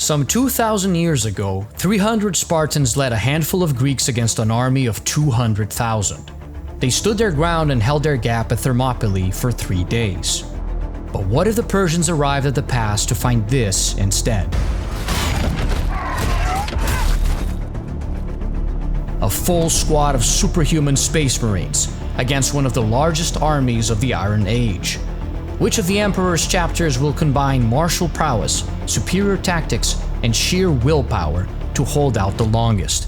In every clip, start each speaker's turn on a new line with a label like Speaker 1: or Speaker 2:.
Speaker 1: Some 2,000 years ago, 300 Spartans led a handful of Greeks against an army of 200,000. They stood their ground and held their gap at Thermopylae for 3 days. But what if the Persians arrived at the pass to find this instead? A full squad of superhuman space marines against one of the largest armies of the Iron Age. Which of the Emperor's chapters will combine martial prowess, superior tactics, and sheer willpower to hold out the longest?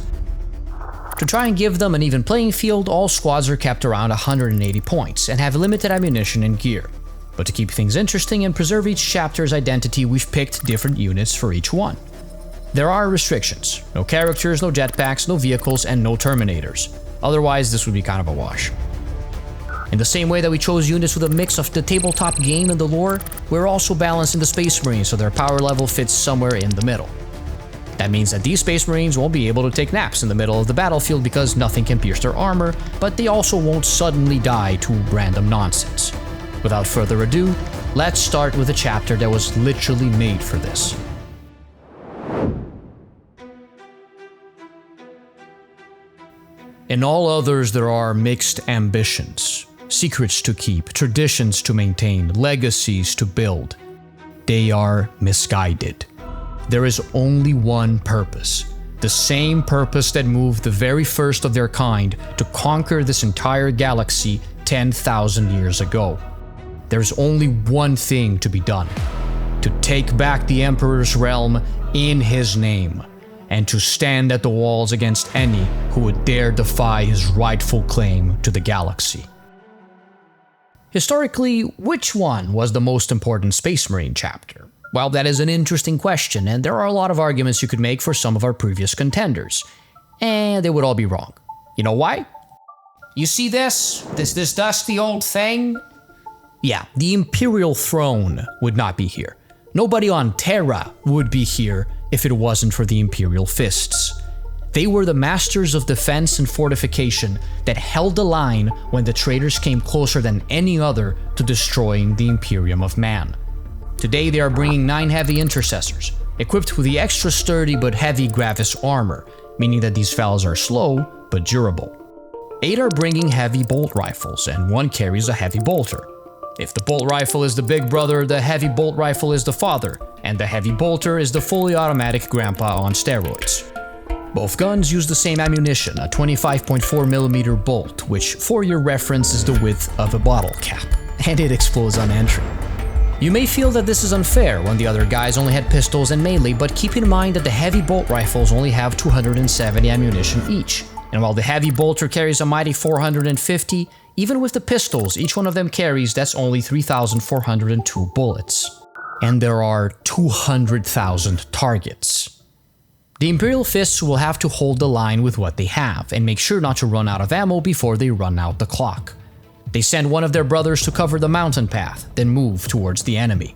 Speaker 1: To try and give them an even playing field, all squads are kept around 180 points and have limited ammunition and gear. But to keep things interesting and preserve each chapter's identity, we've picked different units for each one. There are restrictions: no characters, no jetpacks, no vehicles, and no Terminators. Otherwise, this would be kind of a wash. In the same way that we chose units with a mix of the tabletop game and the lore, we're also balancing the Space Marines so their power level fits somewhere in the middle. That means that these Space Marines won't be able to take naps in the middle of the battlefield because nothing can pierce their armor, but they also won't suddenly die to random nonsense. Without further ado, let's start with a chapter that was literally made for this. In all others, there are mixed ambitions. Secrets to keep, traditions to maintain, legacies to build. They are misguided. There is only one purpose, the same purpose that moved the very first of their kind to conquer this entire galaxy 10,000 years ago. There's only one thing to be done: to take back the Emperor's realm in his name, and to stand at the walls against any who would dare defy his rightful claim to the galaxy. Historically, which one was the most important Space Marine chapter? Well, that is an interesting question, and there are a lot of arguments you could make for some of our previous contenders. And they would all be wrong. You know why? You see this dusty old thing? Yeah, the Imperial throne would not be here. Nobody on Terra would be here if it wasn't for the Imperial Fists. They were the masters of defense and fortification that held the line when the traitors came closer than any other to destroying the Imperium of Man. Today they are bringing 9 heavy intercessors, equipped with the extra sturdy but heavy Gravis armor, meaning that these fellas are slow but durable. 8 are bringing heavy bolt rifles, and 1 carries a heavy bolter. If the bolt rifle is the big brother, the heavy bolt rifle is the father, and the heavy bolter is the fully automatic grandpa on steroids. Both guns use the same ammunition, a 25.4mm bolt, which for your reference is the width of a bottle cap, and it explodes on entry. You may feel that this is unfair when the other guys only had pistols and melee, but keep in mind that the heavy bolt rifles only have 270 ammunition each, and while the heavy bolter carries a mighty 450, even with the pistols each one of them carries, that's only 3,402 bullets. And there are 200,000 targets. The Imperial Fists will have to hold the line with what they have, and make sure not to run out of ammo before they run out the clock. They send one of their brothers to cover the mountain path, then move towards the enemy.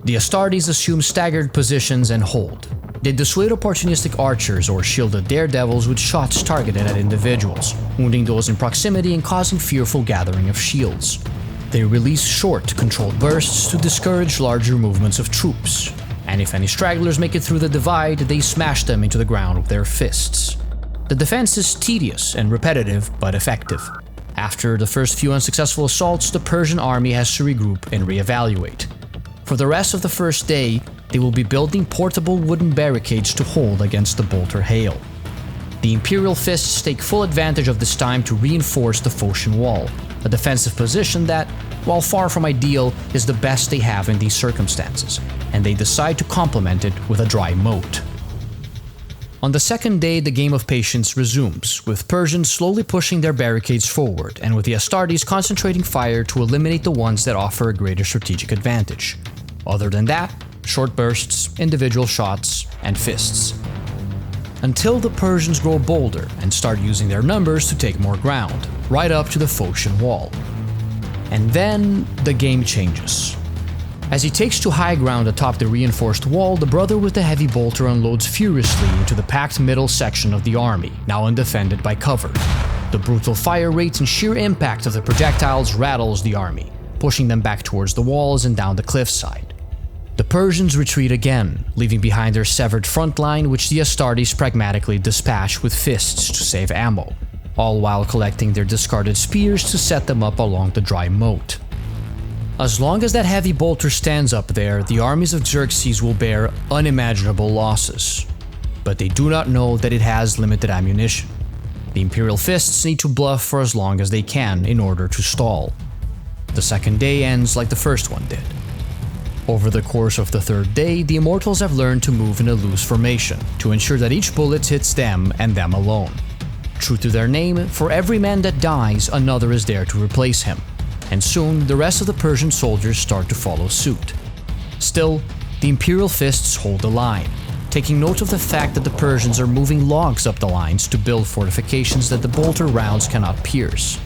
Speaker 1: The Astartes assume staggered positions and hold. They dissuade opportunistic archers or shielded daredevils with shots targeted at individuals, wounding those in proximity and causing fearful gathering of shields. They release short, controlled bursts to discourage larger movements of troops. And if any stragglers make it through the divide, they smash them into the ground with their fists. The defense is tedious and repetitive, but effective. After the first few unsuccessful assaults, the Persian army has to regroup and reevaluate. For the rest of the first day, they will be building portable wooden barricades to hold against the bolter hail. The Imperial Fists take full advantage of this time to reinforce the Phocian Wall, a defensive position that, while far from ideal, is the best they have in these circumstances, and they decide to complement it with a dry moat. On the second day, the game of patience resumes, with Persians slowly pushing their barricades forward, and with the Astartes concentrating fire to eliminate the ones that offer a greater strategic advantage. Other than that, short bursts, individual shots, and fists. Until the Persians grow bolder and start using their numbers to take more ground, right up to the Phocian Wall. And then the game changes. As he takes to high ground atop the reinforced wall, the brother with the heavy bolter unloads furiously into the packed middle section of the army, now undefended by cover. The brutal fire rate and sheer impact of the projectiles rattles the army, pushing them back towards the walls and down the cliffside. The Persians retreat again, leaving behind their severed front line, which the Astartes pragmatically dispatch with fists to save ammo, all while collecting their discarded spears to set them up along the dry moat. As long as that heavy bolter stands up there, the armies of Xerxes will bear unimaginable losses. But they do not know that it has limited ammunition. The Imperial Fists need to bluff for as long as they can in order to stall. The second day ends like the first one did. Over the course of the third day, the Immortals have learned to move in a loose formation to ensure that each bullet hits them and them alone. True to their name, for every man that dies, another is there to replace him, and soon the rest of the Persian soldiers start to follow suit. Still, the Imperial Fists hold the line, taking note of the fact that the Persians are moving logs up the lines to build fortifications that the bolter rounds cannot pierce.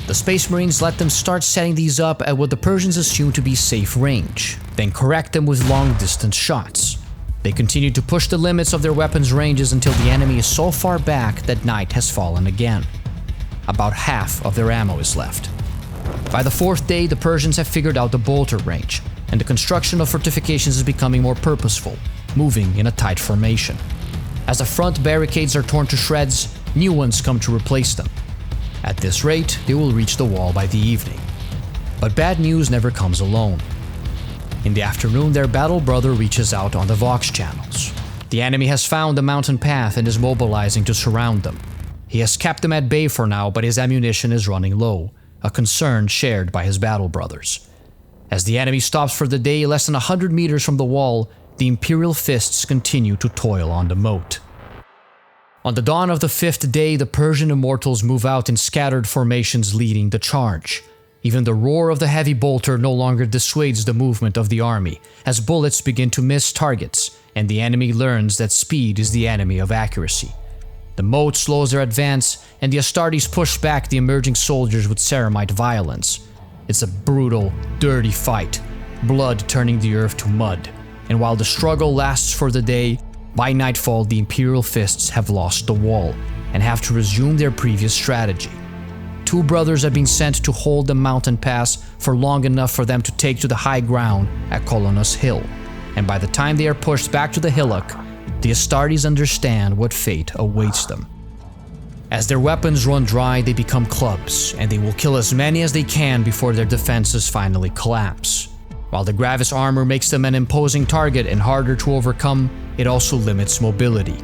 Speaker 1: The Space Marines let them start setting these up at what the Persians assume to be safe range, then correct them with long-distance shots. They continue to push the limits of their weapons' ranges until the enemy is so far back that night has fallen again. About half of their ammo is left. By the fourth day, the Persians have figured out the bolter range, and the construction of fortifications is becoming more purposeful, moving in a tight formation. As the front barricades are torn to shreds, new ones come to replace them. At this rate, they will reach the wall by the evening. But bad news never comes alone. In the afternoon, their battle brother reaches out on the Vox channels. The enemy has found the mountain path and is mobilizing to surround them. He has kept them at bay for now, but his ammunition is running low, a concern shared by his battle brothers. As the enemy stops for the day less than 100 meters from the wall, the Imperial Fists continue to toil on the moat. On the dawn of the fifth day, the Persian Immortals move out in scattered formations leading the charge. Even the roar of the heavy bolter no longer dissuades the movement of the army, as bullets begin to miss targets, and the enemy learns that speed is the enemy of accuracy. The moat slows their advance, and the Astartes push back the emerging soldiers with ceramite violence. It's a brutal, dirty fight, blood turning the earth to mud, and while the struggle lasts for the day, by nightfall the Imperial Fists have lost the wall and have to resume their previous strategy. Two brothers have been sent to hold the mountain pass for long enough for them to take to the high ground at Colonus Hill, and by the time they are pushed back to the hillock, the Astartes understand what fate awaits them. As their weapons run dry, they become clubs, and they will kill as many as they can before their defenses finally collapse. While the Gravis armor makes them an imposing target and harder to overcome, it also limits mobility.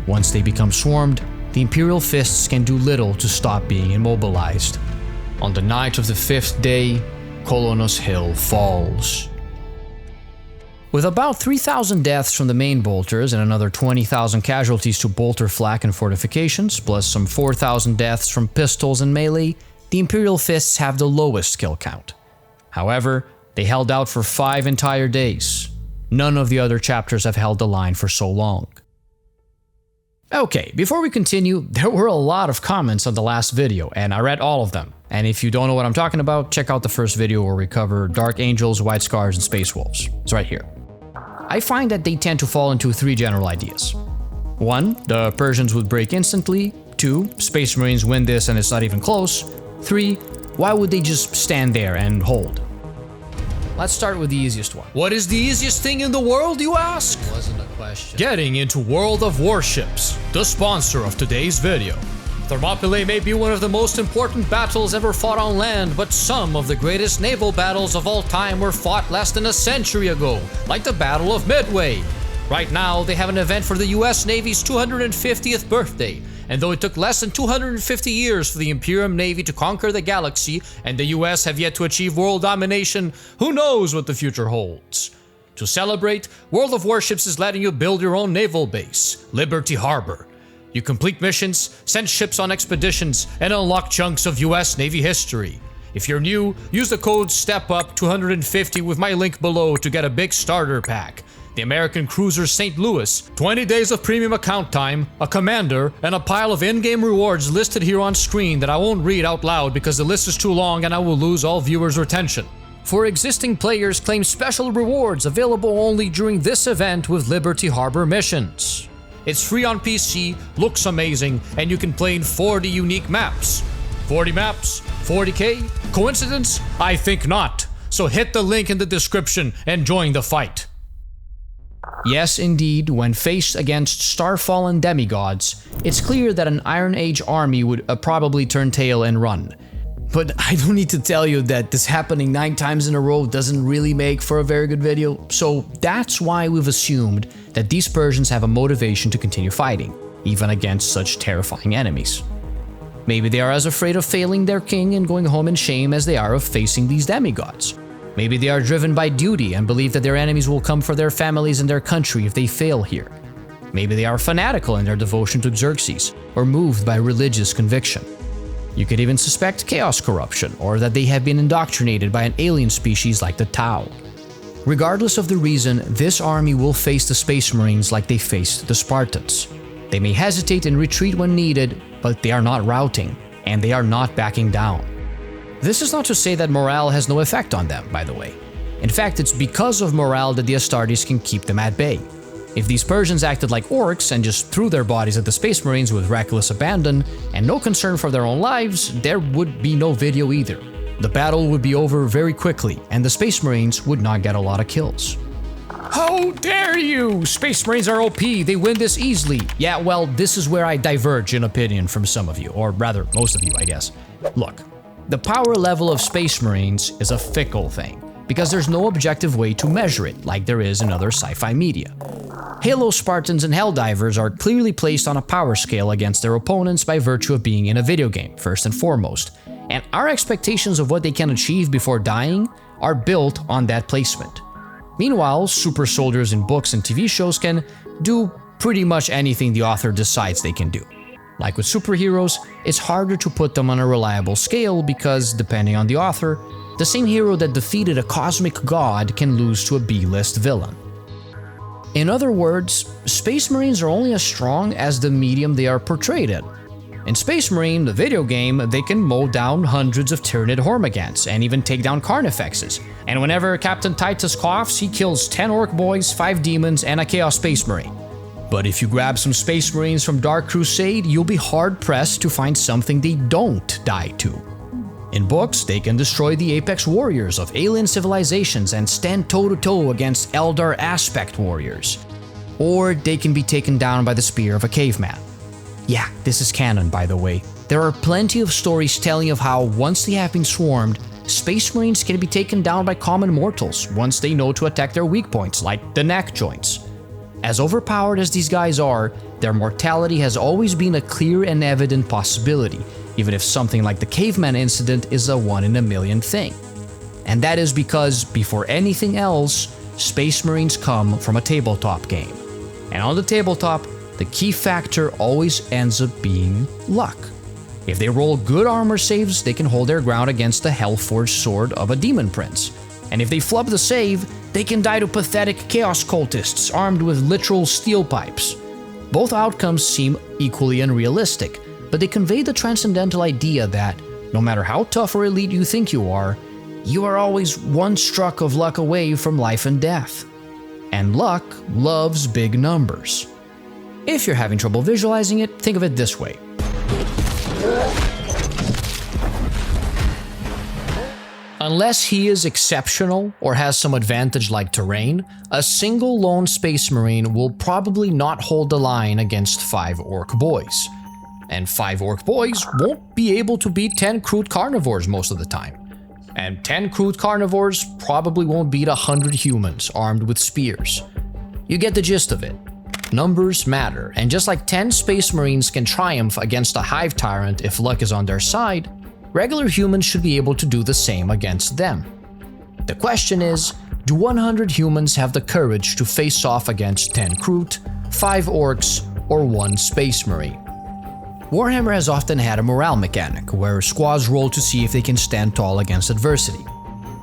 Speaker 1: Once they become swarmed, the Imperial Fists can do little to stop being immobilized. On the night of the fifth day, Colonus Hill falls. With about 3,000 deaths from the main bolters and another 20,000 casualties to bolter flak and fortifications, plus some 4,000 deaths from pistols and melee, the Imperial Fists have the lowest kill count. However, they held out for 5 entire days. None of the other chapters have held the line for so long. Okay, before we continue, there were a lot of comments on the last video, and I read all of them. And if you don't know what I'm talking about, check out the first video where we cover Dark Angels, White Scars, and Space Wolves. It's right here. I find that they tend to fall into 3 general ideas. 1, the Persians would break instantly. 2, Space Marines win this and it's not even close. 3, why would they just stand there and hold? Let's start with the easiest one. What is the easiest thing in the world, you ask?
Speaker 2: Wasn't a question.
Speaker 1: Getting into World of Warships, the sponsor of today's video. Thermopylae may be one of the most important battles ever fought on land, but some of the greatest naval battles of all time were fought less than a century ago, like the Battle of Midway. Right now, they have an event for the US Navy's 250th birthday, and though it took less than 250 years for the Imperial Navy to conquer the galaxy, and the US have yet to achieve world domination, who knows what the future holds. To celebrate, World of Warships is letting you build your own naval base, Liberty Harbor. You complete missions, send ships on expeditions, and unlock chunks of US Navy history. If you're new, use the code STEPUP250 with my link below to get a big starter pack. The American cruiser St. Louis, 20 days of premium account time, a commander, and a pile of in-game rewards listed here on screen that I won't read out loud because the list is too long and I will lose all viewers' retention. For existing players, claim special rewards available only during this event with Liberty Harbor missions. It's free on PC, looks amazing, and you can play in 40 unique maps. 40 maps? 40k? Coincidence? I think not. so hit the link in the description and join the fight. Yes, indeed, when faced against star-fallen demigods, it's clear that an Iron Age army would probably turn tail and run. But I don't need to tell you that this happening 9 times in a row doesn't really make for a very good video, so that's why we've assumed that these Persians have a motivation to continue fighting, even against such terrifying enemies. Maybe they are as afraid of failing their king and going home in shame as they are of facing these demigods. Maybe they are driven by duty and believe that their enemies will come for their families and their country if they fail here. Maybe they are fanatical in their devotion to Xerxes, or moved by religious conviction. You could even suspect chaos corruption, or that they have been indoctrinated by an alien species like the Tau. Regardless of the reason, this army will face the Space Marines like they faced the Spartans. They may hesitate and retreat when needed, but they are not routing, and they are not backing down. This is not to say that morale has no effect on them, by the way. In fact, it's because of morale that the Astartes can keep them at bay. If these Persians acted like orcs and just threw their bodies at the Space Marines with reckless abandon and no concern for their own lives, there would be no video either. The battle would be over very quickly, and the Space Marines would not get a lot of kills. How dare you! Space Marines are OP, they win this easily. Yeah, well, this is where I diverge in opinion from some of you, or rather, most of you, I guess. Look, the power level of Space Marines is a fickle thing, because there's no objective way to measure it like there is in other sci-fi media. Halo Spartans and Helldivers are clearly placed on a power scale against their opponents by virtue of being in a video game, first and foremost, and our expectations of what they can achieve before dying are built on that placement. Meanwhile, super soldiers in books and TV shows can do pretty much anything the author decides they can do. Like with superheroes, it's harder to put them on a reliable scale because, depending on the author, the same hero that defeated a cosmic god can lose to a B-list villain. In other words, Space Marines are only as strong as the medium they are portrayed in. In Space Marine, the video game, they can mow down hundreds of Tyranid Hormagaunts and even take down Carnifexes. And whenever Captain Titus coughs, he kills 10 Orc Boys, 5 Demons, and a Chaos Space Marine. But if you grab some Space Marines from Dark Crusade, you'll be hard-pressed to find something they don't die to. In books, they can destroy the apex warriors of alien civilizations and stand toe-to-toe against Eldar aspect warriors. Or they can be taken down by the spear of a caveman. Yeah, this is canon, by the way. There are plenty of stories telling of how, once they have been swarmed, Space Marines can be taken down by common mortals once they know to attack their weak points, like the neck joints. As overpowered as these guys are, their mortality has always been a clear and evident possibility, even if something like the caveman incident is a 1 in a million thing. And that is because, before anything else, Space Marines come from a tabletop game. And on the tabletop, the key factor always ends up being luck. If they roll good armor saves, they can hold their ground against the Hellforged sword of a demon prince. And if they flub the save, they can die to pathetic chaos cultists armed with literal steel pipes. Both outcomes seem equally unrealistic, but they convey the transcendental idea that, no matter how tough or elite you think you are always one stroke of luck away from life and death. And luck loves big numbers. If you're having trouble visualizing it, think of it this way. Unless he is exceptional or has some advantage like terrain, a single lone Space Marine will probably not hold the line against 5 Orc Boys. And 5 Orc Boys won't be able to beat 10 Crude Carnivores most of the time. And 10 Crude Carnivores probably won't beat 100 humans armed with spears. You get the gist of it. Numbers matter, and just like 10 Space Marines can triumph against a Hive Tyrant if luck is on their side, regular humans should be able to do the same against them. The question is, do 100 humans have the courage to face off against 10 Kroot, 5 Orcs, or 1 Space Marine? Warhammer has often had a morale mechanic, where squads roll to see if they can stand tall against adversity.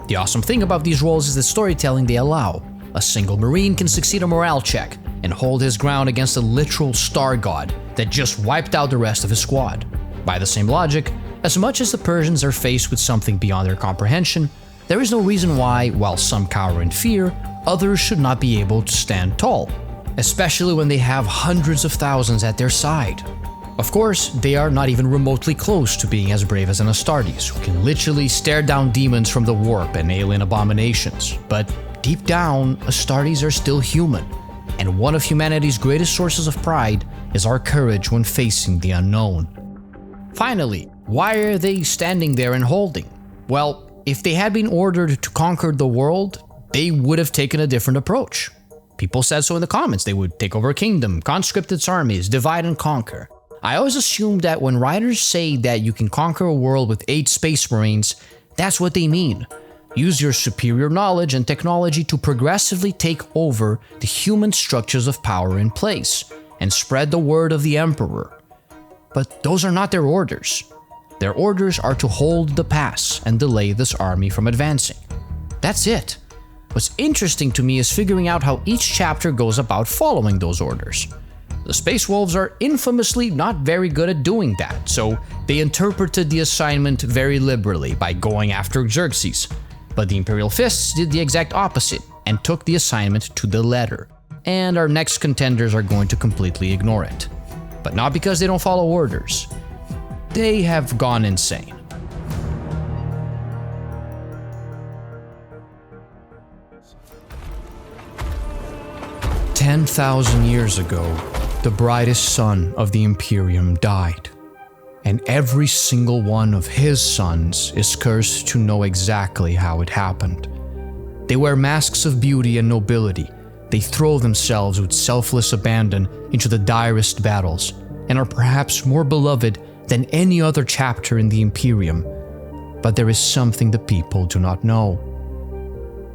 Speaker 1: The awesome thing about these rolls is the storytelling they allow. A single Marine can succeed a morale check and hold his ground against a literal star god that just wiped out the rest of his squad. By the same logic, as much as the Persians are faced with something beyond their comprehension, there is no reason why, while some cower in fear, others should not be able to stand tall, especially when they have hundreds of thousands at their side. Of course, they are not even remotely close to being as brave as an Astartes, who can literally stare down demons from the warp and alien abominations. But deep down, Astartes are still human, and one of humanity's greatest sources of pride is our courage when facing the unknown. Finally, why are they standing there and holding? Well, if they had been ordered to conquer the world, they would have taken a different approach. People said so in the comments. They would take over a kingdom, conscript its armies, divide and conquer. I always assumed that when writers say that you can conquer a world with 8 space marines, that's what they mean. Use your superior knowledge and technology to progressively take over the human structures of power in place and spread the word of the Emperor. But those are not their orders. Their orders are to hold the pass and delay this army from advancing. That's it. What's interesting to me is figuring out how each chapter goes about following those orders. The Space Wolves are infamously not very good at doing that, so they interpreted the assignment very liberally by going after Xerxes. But the Imperial Fists did the exact opposite and took the assignment to the letter. And our next contenders are going to completely ignore it. But not because they don't follow orders. They have gone insane. 10,000 years ago, the brightest sun of the Imperium died, and every single one of his sons is cursed to know exactly how it happened. They wear masks of beauty and nobility, they throw themselves with selfless abandon into the direst battles, and are perhaps more beloved than any other chapter in the Imperium. But there is something the people do not know.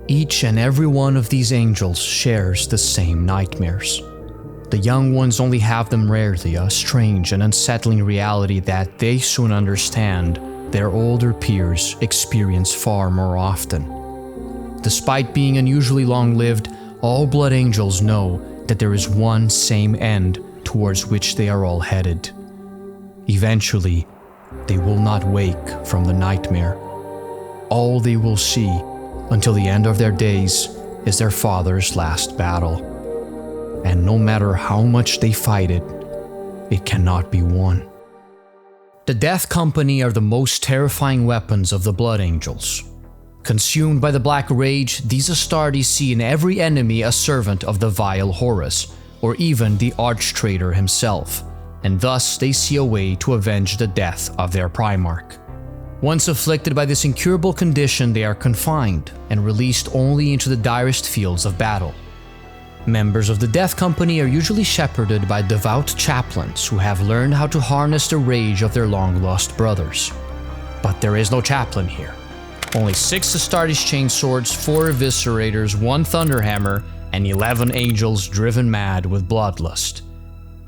Speaker 1: Each and every one of these angels shares the same nightmares. The young ones only have them rarely, a strange and unsettling reality that they soon understand their older peers experience far more often. Despite being unusually long-lived, all blood angels know that there is one same end towards which they are all headed. Eventually, they will not wake from the nightmare. All they will see until the end of their days is their father's last battle. And no matter how much they fight it, it cannot be won. The Death Company are the most terrifying weapons of the Blood Angels. Consumed by the Black Rage, these Astartes see in every enemy a servant of the vile Horus, or even the arch-traitor himself, and thus they see a way to avenge the death of their Primarch. Once afflicted by this incurable condition, they are confined and released only into the direst fields of battle. Members of the Death Company are usually shepherded by devout chaplains who have learned how to harness the rage of their long-lost brothers. But there is no chaplain here. Only 6 Astartes chainswords, 4 eviscerators, 1 thunderhammer, and 11 angels driven mad with bloodlust.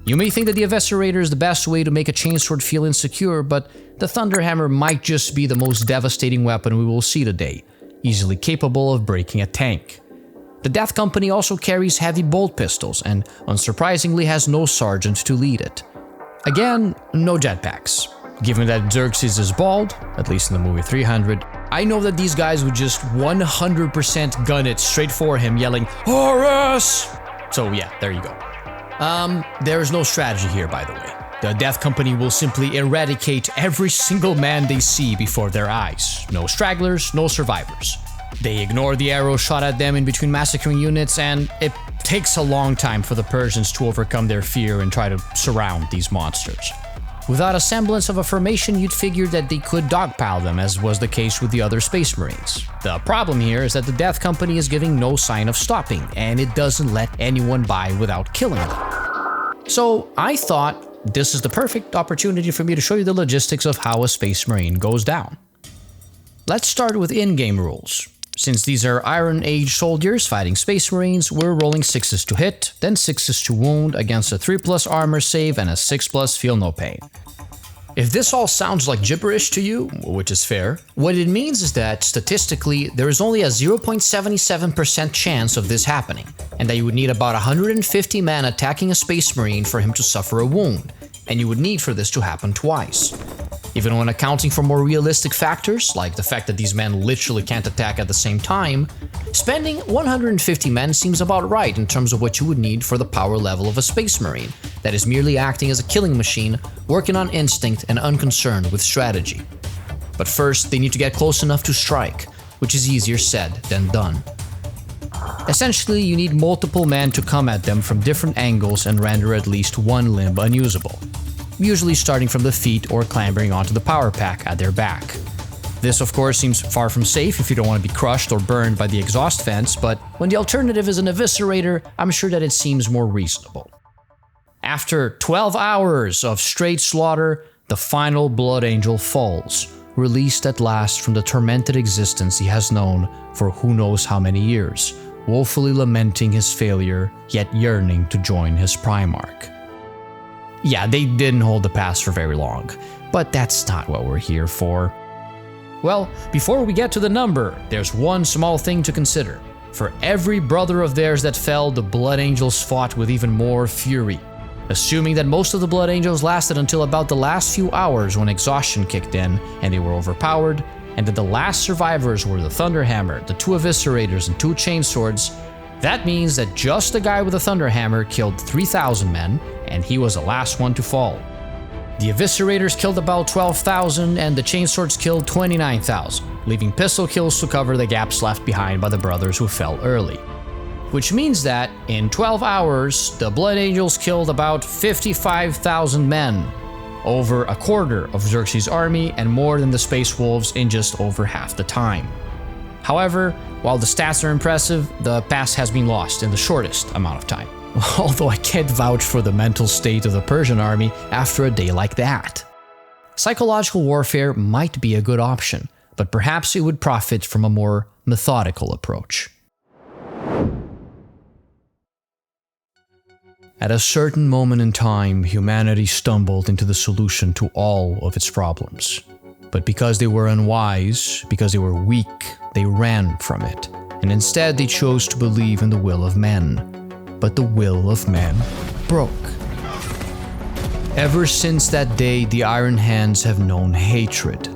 Speaker 1: You may think that the eviscerator is the best way to make a chainsword feel insecure, but the thunderhammer might just be the most devastating weapon we will see today, easily capable of breaking a tank. The Death Company also carries heavy bolt pistols and, unsurprisingly, has no sergeant to lead it. Again, no jetpacks. Given that Xerxes is bald, at least in the movie 300, I know that these guys would just 100% gun it straight for him, yelling, "Horus!" So yeah, there you go. There is no strategy here, by the way. The Death Company will simply eradicate every single man they see before their eyes. No stragglers, no survivors. They ignore the arrows shot at them in between massacring units, and it takes a long time for the Persians to overcome their fear and try to surround these monsters. Without a semblance of a formation, you'd figure that they could dogpile them, as was the case with the other Space Marines. The problem here is that the Death Company is giving no sign of stopping, and it doesn't let anyone by without killing them. So I thought this is the perfect opportunity for me to show you the logistics of how a Space Marine goes down. Let's start with in-game rules. Since these are Iron Age soldiers fighting Space Marines, we're rolling 6s to hit, then 6s to wound against a 3+ armor save and a 6+ feel no pain. If this all sounds like gibberish to you, which is fair, what it means is that, statistically, there is only a 0.77% chance of this happening, and that you would need about 150 men attacking a Space Marine for him to suffer a wound, and you would need for this to happen twice. Even when accounting for more realistic factors, like the fact that these men literally can't attack at the same time, spending 150 men seems about right in terms of what you would need for the power level of a Space Marine, that is merely acting as a killing machine, working on instinct and unconcerned with strategy. But first, they need to get close enough to strike, which is easier said than done. Essentially, you need multiple men to come at them from different angles and render at least one limb unusable, usually starting from the feet or clambering onto the power pack at their back. This, of course, seems far from safe if you don't want to be crushed or burned by the exhaust fence, but when the alternative is an eviscerator, I'm sure that it seems more reasonable. After 12 hours of straight slaughter, the final Blood Angel falls, released at last from the tormented existence he has known for who knows how many years, woefully lamenting his failure, yet yearning to join his Primarch. Yeah, they didn't hold the pass for very long, but that's not what we're here for. Well, before we get to the number, there's one small thing to consider. For every brother of theirs that fell, the Blood Angels fought with even more fury. Assuming that most of the Blood Angels lasted until about the last few hours when exhaustion kicked in and they were overpowered, and that the last survivors were the Thunderhammer, the 2 Eviscerators, and 2 Chainswords, that means that just the guy with the Thunderhammer killed 3,000 men, and he was the last one to fall. The Eviscerators killed about 12,000, and the Chainswords killed 29,000, leaving pistol kills to cover the gaps left behind by the brothers who fell early. Which means that, in 12 hours, the Blood Angels killed about 55,000 men, over a quarter of Xerxes' army and more than the Space Wolves in just over half the time. However, while the stats are impressive, the pass has been lost in the shortest amount of time. Although I can't vouch for the mental state of the Persian army after a day like that. Psychological warfare might be a good option, but perhaps it would profit from a more methodical approach. At a certain moment in time, humanity stumbled into the solution to all of its problems. But because they were unwise, because they were weak, they ran from it, and instead they chose to believe in the will of men. But the will of men broke. Ever since that day, the Iron Hands have known hatred.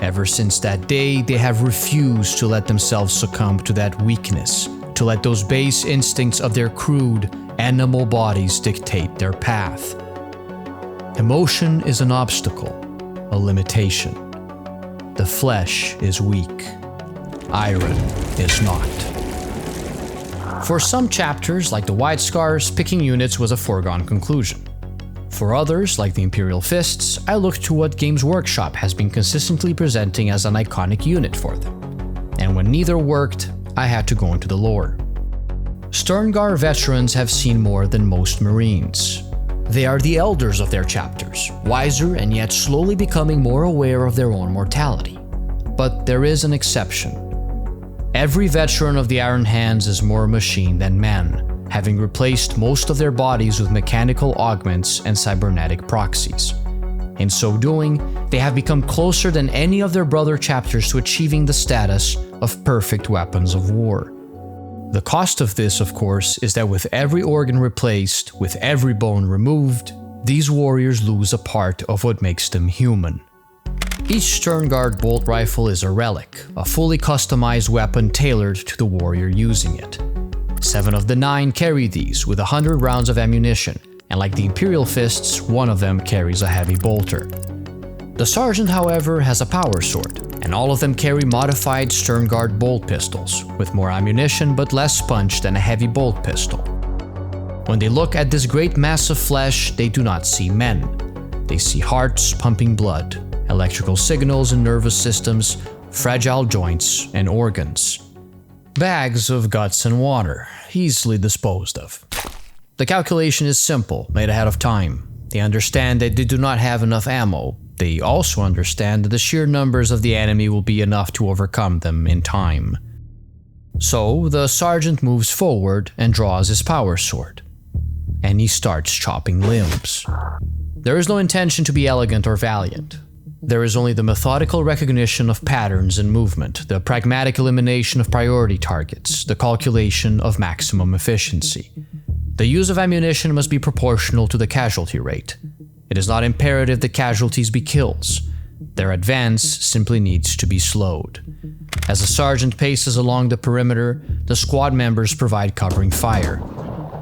Speaker 1: Ever since that day, they have refused to let themselves succumb to that weakness, to let those base instincts of their crude, animal bodies dictate their path. Emotion is an obstacle, a limitation. The flesh is weak. Iron is not. For some chapters, like the White Scars, picking units was a foregone conclusion. For others, like the Imperial Fists, I looked to what Games Workshop has been consistently presenting as an iconic unit for them. And when neither worked, I had to go into the lore. Sterngar veterans have seen more than most Marines. They are the elders of their chapters, wiser and yet slowly becoming more aware of their own mortality. But there is an exception. Every veteran of the Iron Hands is more machine than man, having replaced most of their bodies with mechanical augments and cybernetic proxies. In so doing, they have become closer than any of their brother chapters to achieving the status of perfect weapons of war. The cost of this, of course, is that with every organ replaced, with every bone removed, these warriors lose a part of what makes them human. Each Sternguard bolt rifle is a relic, a fully customized weapon tailored to the warrior using it. 7 of the 9 carry these with 100 rounds of ammunition, and like the Imperial Fists, one of them carries a heavy bolter. The Sergeant, however, has a power sword, and all of them carry modified Sternguard bolt pistols, with more ammunition but less punch than a heavy bolt pistol. When they look at this great mass of flesh, they do not see men. They see hearts pumping blood, electrical signals and nervous systems, fragile joints and organs. Bags of guts and water, easily disposed of. The calculation is simple, made ahead of time. They understand that they do not have enough ammo. They also understand that the sheer numbers of the enemy will be enough to overcome them in time. So the sergeant moves forward and draws his power sword. And he starts chopping limbs. There is no intention to be elegant or valiant. There is only the methodical recognition of patterns and movement, the pragmatic elimination of priority targets, the calculation of maximum efficiency. The use of ammunition must be proportional to the casualty rate. It is not imperative that casualties be kills. Their advance simply needs to be slowed. As the sergeant paces along the perimeter, the squad members provide covering fire.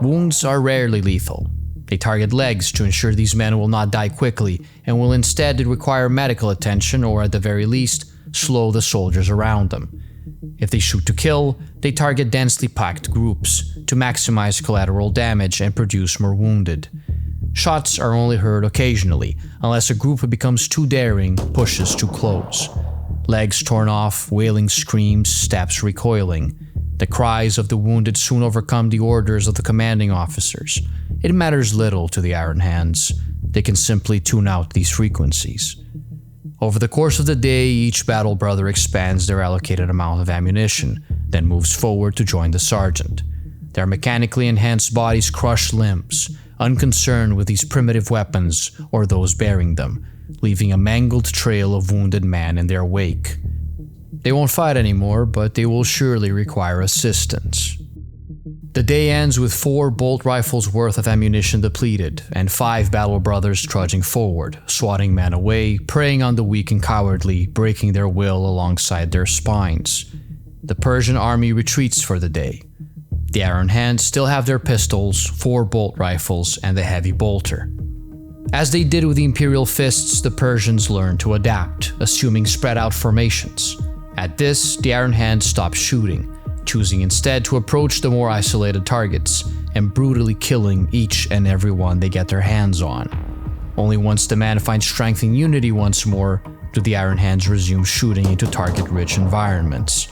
Speaker 1: Wounds are rarely lethal. They target legs to ensure these men will not die quickly and will instead require medical attention or, at the very least, slow the soldiers around them. If they shoot to kill, they target densely packed groups to maximize collateral damage and produce more wounded. Shots are only heard occasionally, unless a group becomes too daring, pushes too close. Legs torn off, wailing screams, steps recoiling. The cries of the wounded soon overcome the orders of the commanding officers. It matters little to the Iron Hands. They can simply tune out these frequencies. Over the course of the day, each battle brother expands their allocated amount of ammunition, then moves forward to join the sergeant. Their mechanically enhanced bodies crush limbs, unconcerned with these primitive weapons or those bearing them, leaving a mangled trail of wounded men in their wake. They won't fight anymore, but they will surely require assistance. The day ends with 4 bolt rifles worth of ammunition depleted, and 5 battle brothers trudging forward, swatting men away, preying on the weak and cowardly, breaking their will alongside their spines. The Persian army retreats for the day. The Iron Hands still have their pistols, 4 bolt rifles, and the heavy bolter. As they did with the Imperial Fists, the Persians learned to adapt, assuming spread-out formations. At this, the Iron Hands stop shooting, choosing instead to approach the more isolated targets and brutally killing each and every one they get their hands on. Only once the men find strength and unity once more do the Iron Hands resume shooting into target-rich environments.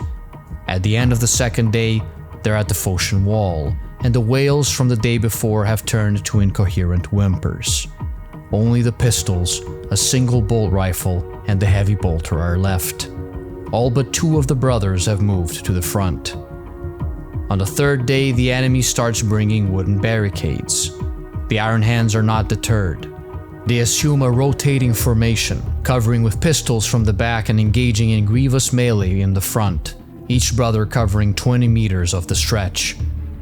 Speaker 1: At the end of the second day, they're at the Phocian Wall, and the wails from the day before have turned to incoherent whimpers. Only the pistols, a single bolt rifle, and the heavy bolter are left. All but 2 of the brothers have moved to the front. On the third day, the enemy starts bringing wooden barricades. The Iron Hands are not deterred. They assume a rotating formation, covering with pistols from the back and engaging in grievous melee in the front, each brother covering 20 meters of the stretch.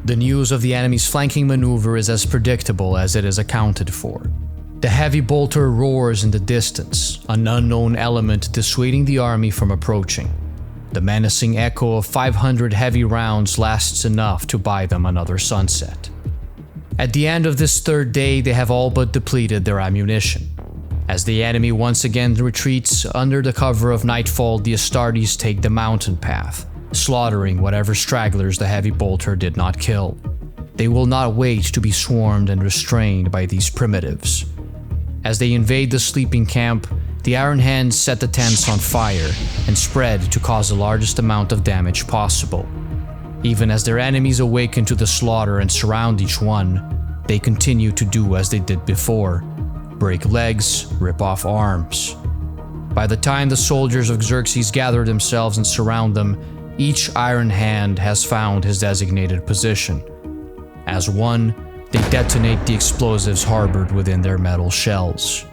Speaker 1: The news of the enemy's flanking maneuver is as predictable as it is accounted for. The heavy bolter roars in the distance, an unknown element dissuading the army from approaching. The menacing echo of 500 heavy rounds lasts enough to buy them another sunset. At the end of this third day, they have all but depleted their ammunition. As the enemy once again retreats, under the cover of nightfall, the Astartes take the mountain path, slaughtering whatever stragglers the heavy bolter did not kill. They will not wait to be swarmed and restrained by these primitives. As they invade the sleeping camp, the Iron Hands set the tents on fire and spread to cause the largest amount of damage possible. Even as their enemies awaken to the slaughter and surround each one, they continue to do as they did before: break legs, rip off arms. By the time the soldiers of Xerxes gather themselves and surround them, each Iron Hand has found his designated position. As one, they detonate the explosives harbored within their metal shells.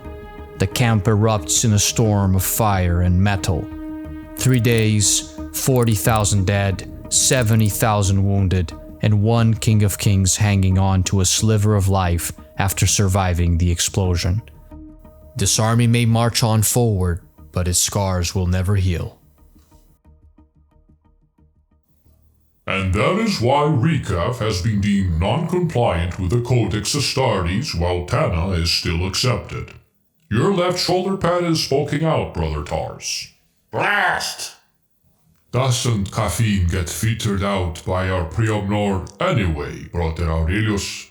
Speaker 1: The camp erupts in a storm of fire and metal. 3 days, 40,000 dead, 70,000 wounded, and one King of Kings hanging on to a sliver of life after surviving the explosion. This army may march on forward, but its scars will never heal.
Speaker 2: And that is why Recaf has been deemed non-compliant with the Codex Astartes while Tana is still accepted. Your left shoulder pad is poking out, Brother Tars.
Speaker 3: Blast!
Speaker 2: Doesn't caffeine get filtered out by our Priomnor anyway, Brother Aurelius?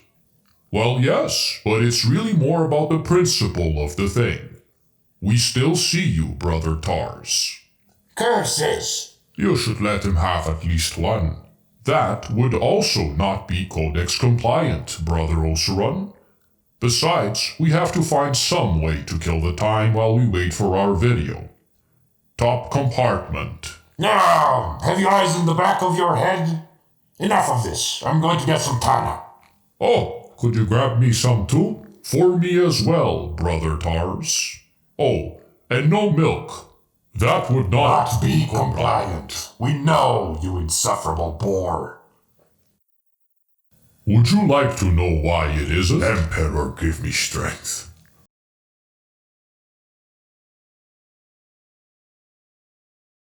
Speaker 2: Well, yes, but it's really more about the principle of the thing. We still see you, Brother Tars.
Speaker 3: Curses!
Speaker 2: You should let him have at least one. That would also not be Codex compliant, Brother Oseron. Besides, we have to find some way to kill the time while we wait for our video. Top compartment.
Speaker 3: Now, have you eyes in the back of your head? Enough of this. I'm going to get some Tana.
Speaker 2: Oh, could you grab me some too? For me as well, Brother Tars. Oh, and no milk. That would not
Speaker 3: be compliant. We know, you insufferable boar.
Speaker 2: Would you like to know why it isn't? Emperor, give me strength.